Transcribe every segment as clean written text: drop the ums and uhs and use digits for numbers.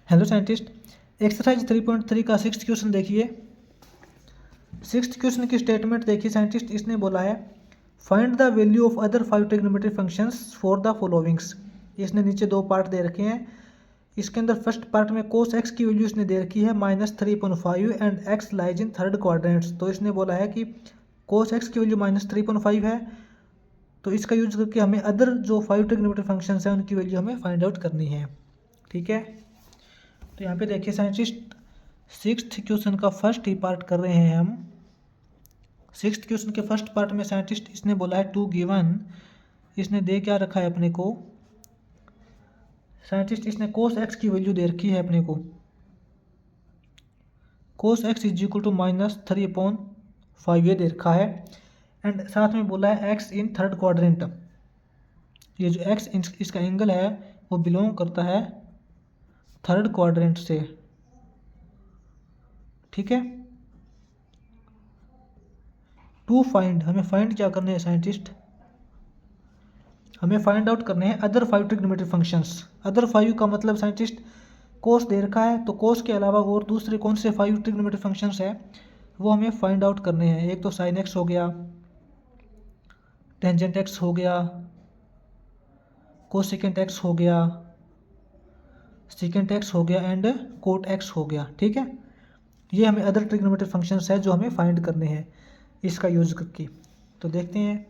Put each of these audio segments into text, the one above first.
Hello scientist, exercise 3.3 का 6th question देखिए। 6th question की स्टेटमेंट देखिए साइंटिस्ट, इसने बोला है find the value of other 5 trigonometry functions for the followings. इसने नीचे दो पार्ट दे रखे हैं। इसके अंदर फर्स्ट पार्ट में कोस एक्स की वैल्यू इसने दे रखी है -3.5 and x lies in third quadrants. तो इसने बोला है कि कोस एक्स की वैल्यू -3.5 है, तो इसका यूज करके हमें अदर जो 5 ट्रिग्नोमेट्री फंक्शंस हैं उनकी वैल्यू हमें फाइंड आउट करनी है। ठीक है, तो यहाँ पे देखिए साइंटिस्ट, 6th क्वेश्चन का फर्स्ट ही पार्ट कर रहे हैं हम। 6th क्वेश्चन के फर्स्ट पार्ट में साइंटिस्ट इसने बोला है टू गिवन, इसने दे क्या रखा है अपने को साइंटिस्ट, इसने कोस एक्स की वैल्यू दे रखी है अपने को। Cos x is equal to -3/5 ये दे रखा है, एंड साथ में बोला है एक्स इन थर्ड क्वाड्रेंट। ये जो एक्स इसका एंगल है वो बिलोंग करता है थर्ड क्वाड्रेंट से। ठीक है, टू फाइंड, हमें फाइंड क्या करने हैं साइंटिस्ट, हमें फाइंड आउट करने हैं अदर 5 ट्रिग्नोमेट्री फंक्शंस। अदर 5 का मतलब साइंटिस्ट कोस दे रखा है, तो कोस के अलावा और दूसरे कौन से 5 ट्रिग्नोमेट्री फंक्शंस है वो हमें फाइंड आउट करने हैं। एक तो साइन एक्स हो गया, टेंजेंट एक्स हो गया, कोसेकेंट एक्स हो गया, सेकेंट एक्स हो गया एंड कोट एक्स हो गया। ठीक है, ये हमें अदर ट्रिग्नोमेट्री फंक्शंस है जो हमें फाइंड करने हैं इसका यूज करके। तो देखते हैं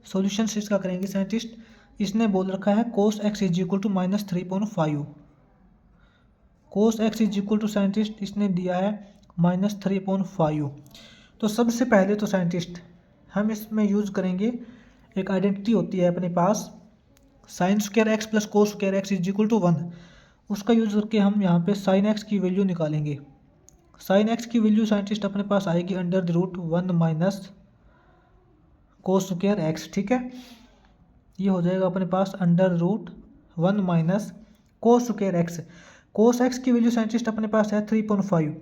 सॉल्यूशंस इसका करेंगे साइंटिस्ट। इसने बोल रखा है cos x is equal to -3.5। Cos x is equal to scientist इसने दिया है -3.5। तो सबसे पहले तो साइंटिस्ट हम इसमें यूज करेंगे, एक आइडेंटिटी होती है अपने पास sine square x plus cos square x is equal to 1। उसका यूज करके हम यहाँ पे साइन एक्स की वैल्यू निकालेंगे। साइन एक्स की वैल्यू साइंटिस्ट अपने पास आएगी √1 माइनस कोस स्क्वायर एक्स। ठीक है, ये हो जाएगा अपने पास √1 minus cos square x. Cos x की वैल्यू साइंटिस्ट अपने पास है 3.5,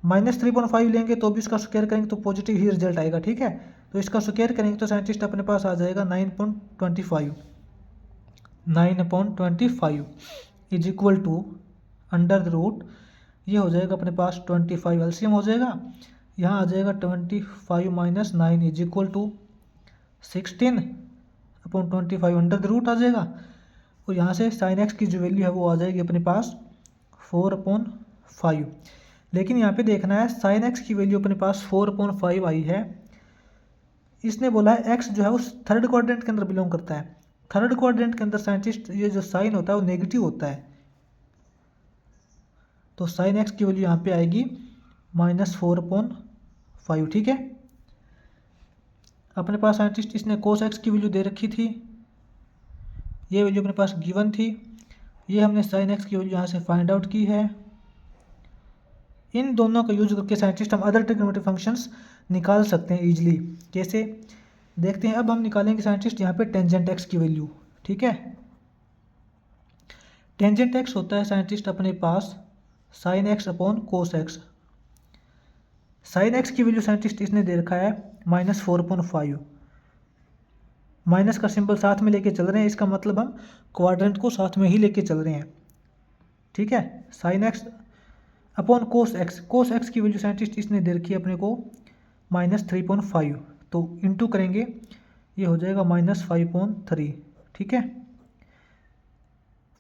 -3.5 लेंगे तो भी इसका स्क्वायर करेंगे तो पॉजिटिव ही रिजल्ट आएगा। ठीक है, तो इसका स्क्वायर करेंगे तो साइंटिस्ट अपने पास आ जाएगा 9.25 इज इक्वल टू √, ये हो जाएगा अपने पास 25, एलसीएम हो जाएगा, यहाँ आ जाएगा 25 माइनस 9 इज इक्वल टू 16/25 √, आ जाएगा। और यहाँ से साइन एक्स की जो वैल्यू है वो आ जाएगी अपने पास 4/5। लेकिन यहाँ पे देखना है साइन एक्स की वैल्यू अपने पास 4/5 आई है। इसने बोला है एक्स जो है उस थर्ड क्वाड्रेंट के अंदर बिलोंग करता है। थर्ड क्वाड्रेंट के अंदर साइंटिस्ट ये जो साइन होता है वो नेगेटिव होता है, तो साइन एक्स की वैल्यू यहाँ पे आएगी -4/5। ठीक है, अपने पास साइंटिस्ट इसने कोस एक्स की वैल्यू दे रखी थी, ये वैल्यू अपने पास गिवन थी, ये हमने साइन एक्स की वैल्यू यहाँ से फाइंड आउट की है। इन दोनों का यूज करके साइंटिस्ट हम अदर ट्रिग्नोमेट्री फंक्शंस निकाल सकते हैं इजीली। कैसे देखते हैं, अब हम निकालेंगे साइंटिस्ट यहाँ पे टेंजेंट एक्स की वैल्यू। ठीक है, टेंजेंट एक्स होता है साइंटिस्ट अपने पास sine x upon cos x. Sine x की वैल्यू साइंटिस्ट इसने दे रखा है -4/5, माइनस का सिंबल साथ में लेके चल रहे हैं, इसका मतलब हम क्वाड्रेंट को साथ में ही लेके चल रहे हैं। ठीक है, sign x upon cos x, cos x की वैल्यू साइंटिस्ट इसने दे रखी है अपने को -3.5, तो इंटू करेंगे ये हो जाएगा -5/3। ठीक है,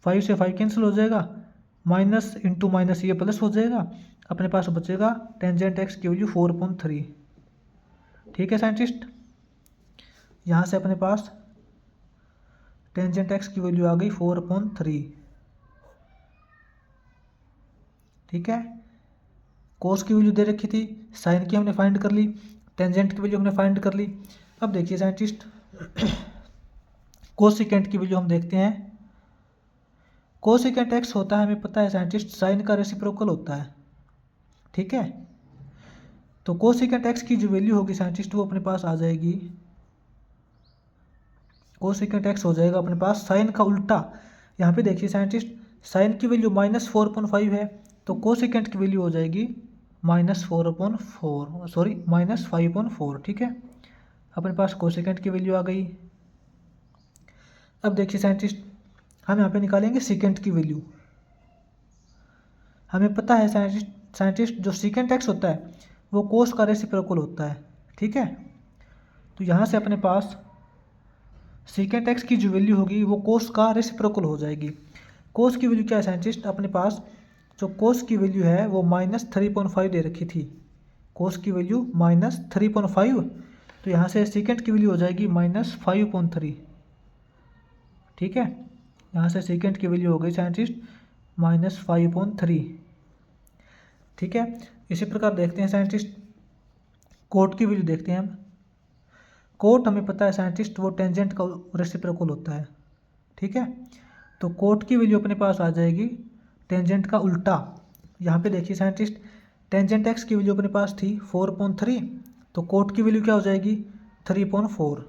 5 से 5 कैंसिल हो जाएगा, माइनस इंटू माइनस ये प्लस हो जाएगा, अपने पास बचेगा टेंजेंट एक्स की वैल्यू 4/3। ठीक है साइंटिस्ट, यहाँ से अपने पास टेंजेंट एक्स की वैल्यू आ गई 4/3। ठीक है, कोस की वैल्यू दे रखी थी, साइन की हमने फाइंड कर ली, टेंजेंट की वैल्यू हमने फाइंड कर ली। अब देखिए साइंटिस्ट कोसेकेंट की वैल्यू हम देखते हैं। कोसेकेंट एक्स होता है, हमें पता है साइंटिस्ट, साइन का रेसिप्रोकल होता है। ठीक है, तो कोसेकेंट एक्स की जो वैल्यू होगी साइंटिस्ट वो अपने पास आ जाएगी, कोसेकेंट एक्स हो जाएगा अपने पास साइन का उल्टा। यहाँ पे देखिए साइंटिस्ट, साइन की वैल्यू -4/5 है, तो कोसेकेंट की वैल्यू हो जाएगी -5/4। ठीक है, अपने पास कोसेकेंट की वैल्यू आ गई। अब देखिए साइंटिस्ट, हम यहाँ पे निकालेंगे सीकेंट की वैल्यू। हमें पता है साइंटिस्ट जो सीकेंट एक्स होता है वो कोस का रेसिप्रोकल होता है, ठीक है। तो यहाँ से अपने पास सीकेंट एक्स की जो वैल्यू होगी वो कोस का रेसिप्रोकल हो जाएगी। कोस की वैल्यू क्या है साइंटिस्ट, अपने पास जो कोस की वैल्यू है वो -3.5 दे रखी थी। कोस की वैल्यू -3.5, तो यहाँ से सीकेंट की वैल्यू हो जाएगी -5.3, ठीक है। यहाँ से सीकेंट की वैल्यू हो गई साइंटिस्ट -5.3, ठीक है। इसी प्रकार देखते हैं साइंटिस्ट, कोट की वैल्यू देखते हैं हम। कोट हमें पता है साइंटिस्ट वो टेंजेंट का रेसिप्रोकल होता है, ठीक है। तो कोट की वैल्यू अपने पास आ जाएगी टेंजेंट का उल्टा। यहाँ पे देखिए साइंटिस्ट, टेंजेंट एक्स की वैल्यू अपने पास थी 4.3, तो कोट की वैल्यू क्या हो जाएगी 3.4,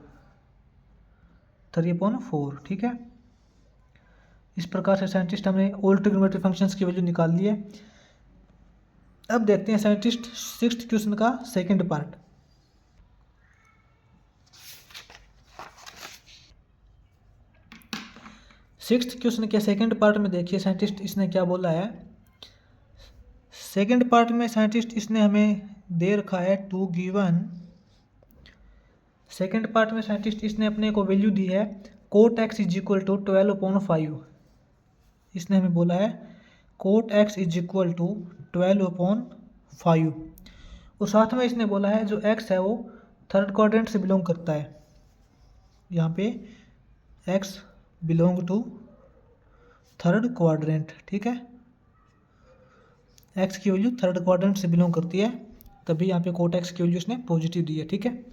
ठीक है। इस प्रकार से साइंटिस्ट हमने ऑल ट्रिग्नोमेट्री फंक्शंस की वैल्यू निकाल ली है। अब देखते हैं साइंटिस्ट सिक्स्थ क्वेश्चन का सेकंड पार्ट। सिक्स्थ क्वेश्चन के सेकंड पार्ट में देखिए साइंटिस्ट इसने क्या बोला है। सेकंड पार्ट में साइंटिस्ट इसने हमें दे रखा है 2 गिवन। सेकंड पार्ट में साइंटिस्ट इसने अपने को वैल्यू दी है cot x is equal to 12/5। इसने हमें बोला है cot x is equal to 12/5, और साथ में इसने बोला है जो एक्स है वो थर्ड क्वाड्रेंट से बिलोंग करता है। यहाँ पे x belong to third quadrant, ठीक है। एक्स की वैल्यू थर्ड क्वाड्रेंट से बिलोंग करती है, तभी यहाँ पे कोट एक्स की वैल्यू इसने पॉजिटिव दी है, ठीक है।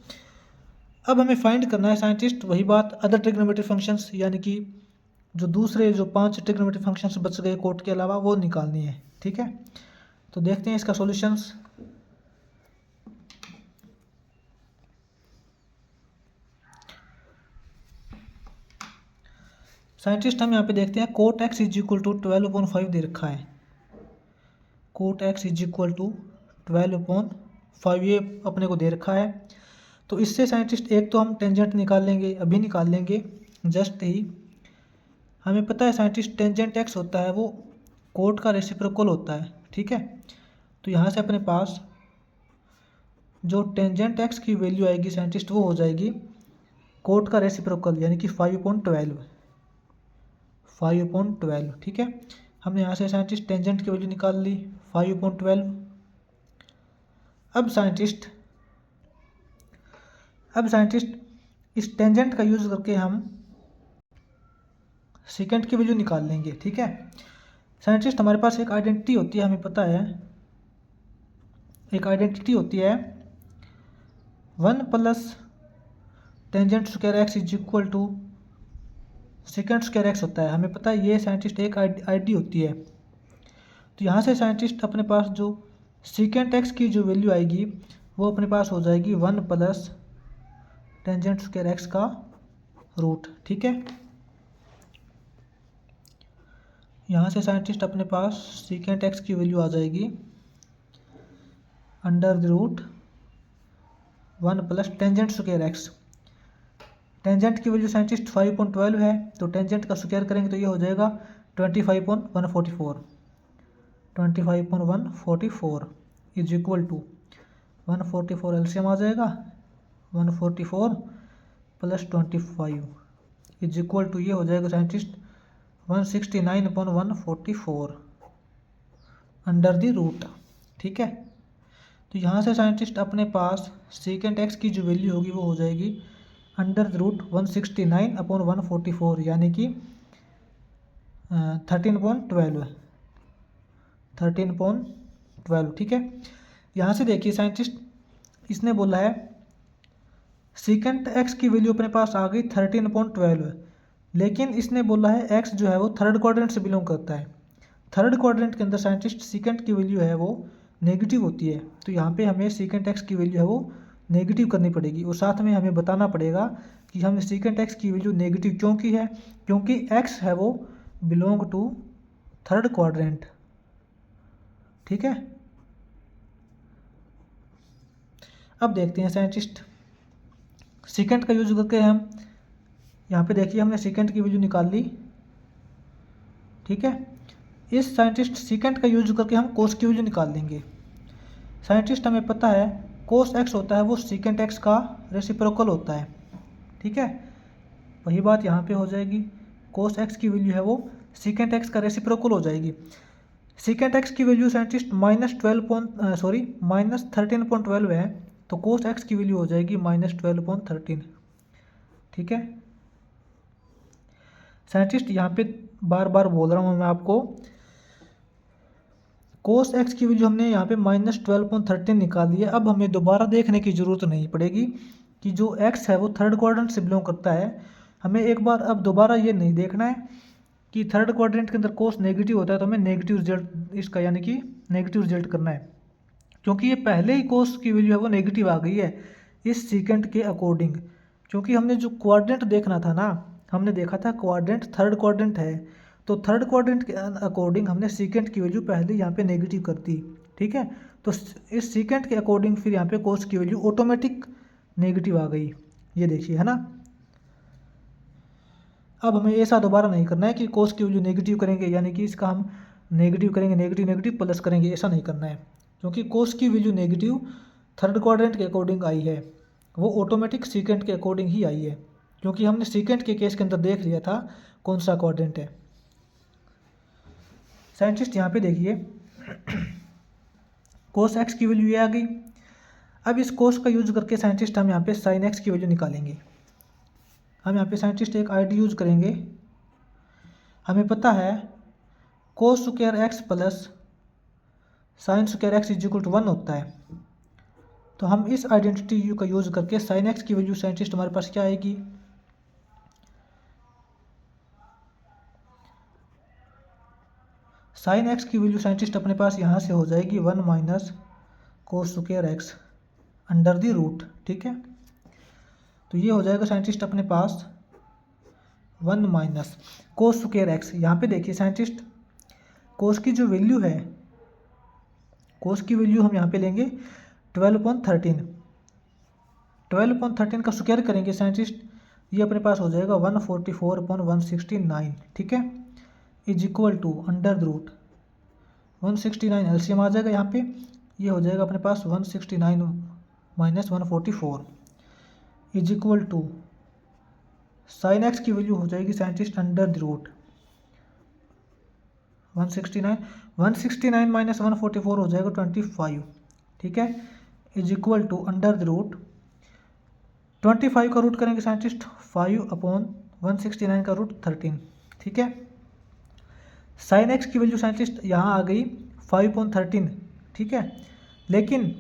अब हमें फाइंड करना है साइंटिस्ट वही बात अदर ट्रिग्नोमेट्री फंक्शंस, यानी कि जो दूसरे जो 5 ट्रिग्नोमेट्री फंक्शंस बच गए कोट के अलावा वो निकालनी है, ठीक है। तो देखते हैं इसका सॉल्यूशंस। साइंटिस्ट हम यहाँ पे देखते हैं cot x is equal to 12/5 दे रखा है। Cot x is equal to 12/5 ये अपने को दे रखा है। तो इससे साइंटिस्ट एक तो हम टेंजेंट निकाल लेंगे, अभी निकाल लेंगे जस्ट ही। हमें पता है साइंटिस्ट टेंजेंट एक्स होता है वो कोट का रेसिप्रोकल होता है, ठीक है। तो यहाँ से अपने पास जो टेंजेंट एक्स की वैल्यू आएगी साइंटिस्ट वो हो जाएगी कोट का रेसिप्रोकल, यानी कि 5/12, ठीक है। हमने यहाँ से साइंटिस्ट टेंजेंट की वैल्यू निकाल ली 5/12। अब साइंटिस्ट इस टेंजेंट का यूज़ करके हम सीकेंट की वैल्यू निकाल लेंगे, ठीक है। साइंटिस्ट हमारे पास एक आइडेंटिटी होती है, हमें पता है एक आइडेंटिटी होती है 1 plus tangent square x is equal to secant square x होता है। हमें पता है ये साइंटिस्ट एक आईडी होती है। तो यहाँ से साइंटिस्ट अपने पास जो सीकेंट एक्स की जो वैल्यू आएगी वो अपने पास हो जाएगी 1 प्लस टेंजेंट स्क्वायर एक्स का रूट, ठीक है। यहाँ से साइंटिस्ट अपने पास सीकेंट एक्स की वैल्यू आ जाएगी under the root 1 plus tangent square x. Tangent की वैल्यू साइंटिस्ट 5/12 है, तो टेंजेंट का स्क्वायर करेंगे तो ये हो जाएगा 25/144 इज इक्वल टू 144 एलसीएम आ जाएगा 144 प्लस 25 इज इक्वल टू ये हो जाएगा साइंटिस्ट 169/144 अंडर द रूट, ठीक है। तो यहाँ से साइंटिस्ट अपने पास सीकेंट एक्स की जो वैल्यू होगी वो हो जाएगी अंडर द रूट 169/144, यानी कि 13.12, ठीक है। यहाँ से देखिए साइंटिस्ट इसने बोला है सीकेंट एक्स की वैल्यू अपने पास आ गई 13.12, लेकिन इसने बोला है एक्स जो है वो थर्ड क्वाड्रेंट से बिलोंग करता है। थर्ड क्वाड्रेंट के अंदर साइंटिस्ट सीकेंट की वैल्यू है वो नेगेटिव होती है, तो यहाँ पे हमें सीकेंट एक्स की वैल्यू है वो नेगेटिव करनी पड़ेगी, और साथ में हमें बताना पड़ेगा कि हमें सीकेंट एक्स की वैल्यू नेगेटिव क्यों की है, क्योंकि एक्स है वो बिलोंग टू थर्ड क्वाड्रेंट, ठीक है। अब देखते हैं साइंटिस्ट सीकेंट का यूज करके हम यहाँ पे देखिए हमने सेकेंड की वैल्यू निकाल ली, ठीक है। इस साइंटिस्ट सेकेंड का यूज करके हम कोस की वैल्यू निकाल लेंगे। साइंटिस्ट हमें पता है कोस एक्स होता है वो सेकेंड एक्स का रेसिप्रोकल होता है, ठीक है। वही बात यहाँ पे हो जाएगी, कोस एक्स की वैल्यू है वो सेकेंड एक्स का रेसिप्रोकल हो जाएगी। सेकेंड एक्स की वैल्यू साइंटिस्ट -13.12 है, तो कोस एक्स की वैल्यू हो जाएगी -12.13, ठीक है। साइंटिस्ट यहाँ पे बार बार बोल रहा हूँ मैं आपको, कोस एक्स की वैल्यू हमने यहाँ पे -12.13 निकाल ली है। अब हमें दोबारा देखने की ज़रूरत नहीं पड़ेगी कि जो एक्स है वो थर्ड क्वाड्रेंट से बिलोंग करता है। हमें एक बार अब दोबारा ये नहीं देखना है कि थर्ड क्वाड्रेंट के अंदर कोस नेगेटिव होता है तो हमें नेगेटिव रिजल्ट इसका यानी कि नेगेटिव रिजल्ट करना है, क्योंकि ये पहले ही कोस की वैल्यू है वो नेगेटिव आ गई है इस सेकेंड के अकॉर्डिंग। क्योंकि हमने जो क्वाड्रेंट देखना था ना, हमने देखा था क्वाड्रेंट थर्ड क्वाड्रेंट है, तो थर्ड क्वाड्रेंट के अकॉर्डिंग हमने सेकेंड की वैल्यू पहले यहाँ पे नेगेटिव कर दी, ठीक है। तो इस सेकेंड के अकॉर्डिंग फिर यहाँ पे कोस की वैल्यू ऑटोमेटिक नेगेटिव आ गई, ये देखिए, है ना। अब हमें ऐसा दोबारा नहीं करना है कि कोस की वैल्यू नेगेटिव करेंगे यानी कि इसका हम नेगेटिव करेंगे, नेगेटिव नेगेटिव प्लस करेंगे, ऐसा नहीं करना है। क्योंकि कोस की वैल्यू नेगेटिव थर्ड क्वाड्रेंट के अकॉर्डिंग आई है, वो ऑटोमेटिक सेकेंड के अकॉर्डिंग ही आई है, क्योंकि हमने सेकेंड के केस के अंदर देख लिया था कौन सा क्वाड्रेंट है। साइंटिस्ट यहाँ पे देखिए कोस एक्स की वैल्यू ये आ गई। अब इस कोस का यूज करके साइंटिस्ट हम यहाँ पे साइन एक्स की वैल्यू निकालेंगे। हम यहाँ पे साइंटिस्ट एक आईडी यूज करेंगे। हमें पता है cos square x plus sine square x is equal to 1 होता है, तो हम इस आइडेंटिटी यू का यूज करके साइन एक्स की वैल्यू साइंटिस्ट हमारे पास क्या आएगी, साइन एक्स की वैल्यू साइंटिस्ट अपने पास यहाँ से हो जाएगी 1 minus cos square x under the root, ठीक है। तो ये हो जाएगा साइंटिस्ट अपने पास 1 माइनस कोस स्क्वायर एक्स। यहाँ पे देखिए साइंटिस्ट कोस की जो वैल्यू है, कोस की वैल्यू हम यहाँ पे लेंगे 12.13। 12.13 का स्क्वायर करेंगे साइंटिस्ट, ये अपने पास हो जाएगा 144/169, ठीक है, is equal to under the root 169 LCM आ जाएगा यहाँ पे, ये हो जाएगा अपने पास 169 minus 144 is equal to sine x की वैल्यू हो जाएगी scientist under the root 169 minus 144 हो जाएगा 25, ठीक है, is equal to under the root 25 का रूट करेंगे साइंटिस्ट 5/169 का रूट 13, ठीक है। साइन एक्स की वैल्यू साइंटिस्ट यहाँ आ गई 5/13, ठीक है। लेकिन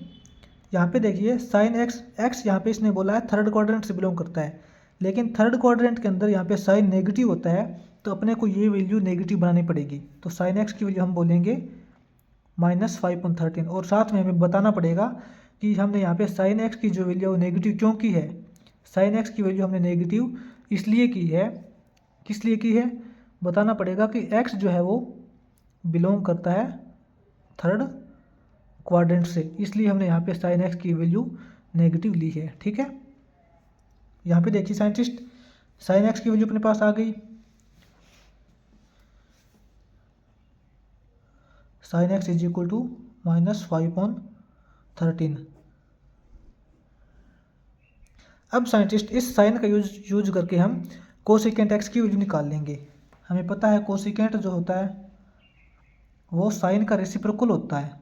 यहाँ पे देखिए साइन एक्स यहाँ पे इसने बोला है थर्ड क्वाड्रेंट से बिलोंग करता है, लेकिन थर्ड क्वाड्रेंट के अंदर यहाँ पे साइन नेगेटिव होता है, तो अपने को ये वैल्यू नेगेटिव बनानी पड़ेगी। तो साइन एक्स की वैल्यू हम बोलेंगे -5/13, और साथ में हमें बताना पड़ेगा कि हमने यहाँ पे साइन एक्स की जो वैल्यू है वो नेगेटिव क्यों की है। साइन एक्स की वैल्यू हमने नेगेटिव इसलिए की है, किस लिए की है बताना पड़ेगा कि एक्स जो है वो बिलोंग करता है थर्ड क्वाड्रेंट से, इसलिए हमने यहाँ पे साइन एक्स की वैल्यू नेगेटिव ली है, ठीक है। यहाँ पे देखिए साइंटिस्ट साइन एक्स की वैल्यू अपने पास आ गई, sine x is equal to -5/13। अब साइंटिस्ट इस साइन का यूज करके हम कोसेकेंट एक्स की वैल्यू निकाल लेंगे। हमें पता है कोसेकेंट जो होता है वो साइन का रेसिप्रोकल होता है,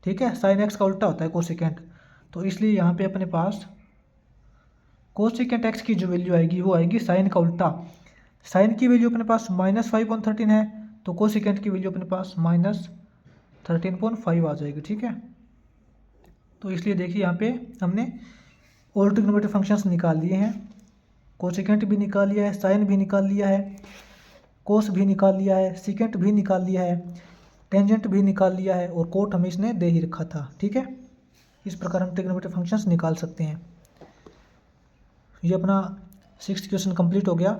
ठीक है, साइन एक्स का उल्टा होता है कोसेकेंट, तो इसलिए यहाँ पे अपने पास कोसेकेंट एक्स की जो वैल्यू आएगी वो आएगी साइन का उल्टा। साइन की वैल्यू अपने पास -5/13 है, तो कोसेकेंट की वैल्यू अपने पास -13.5 आ जाएगी, ठीक है। तो इसलिए देखिए यहाँ पे हमने ऑल ट्रिग्नोमेट्रिक फंक्शंस निकाल लिए हैं, कोसेकेंट भी निकाल लिया है, साइन भी निकाल लिया है, कोस भी निकाल लिया है, सेकेंट भी निकाल लिया है, टेंजेंट भी निकाल लिया है, और कोट हमें इसने दे ही रखा था, ठीक है। इस प्रकार हम ट्रिग्नोमेट्रिक फंक्शंस निकाल सकते हैं। ये अपना 6th क्वेश्चन कंप्लीट हो गया।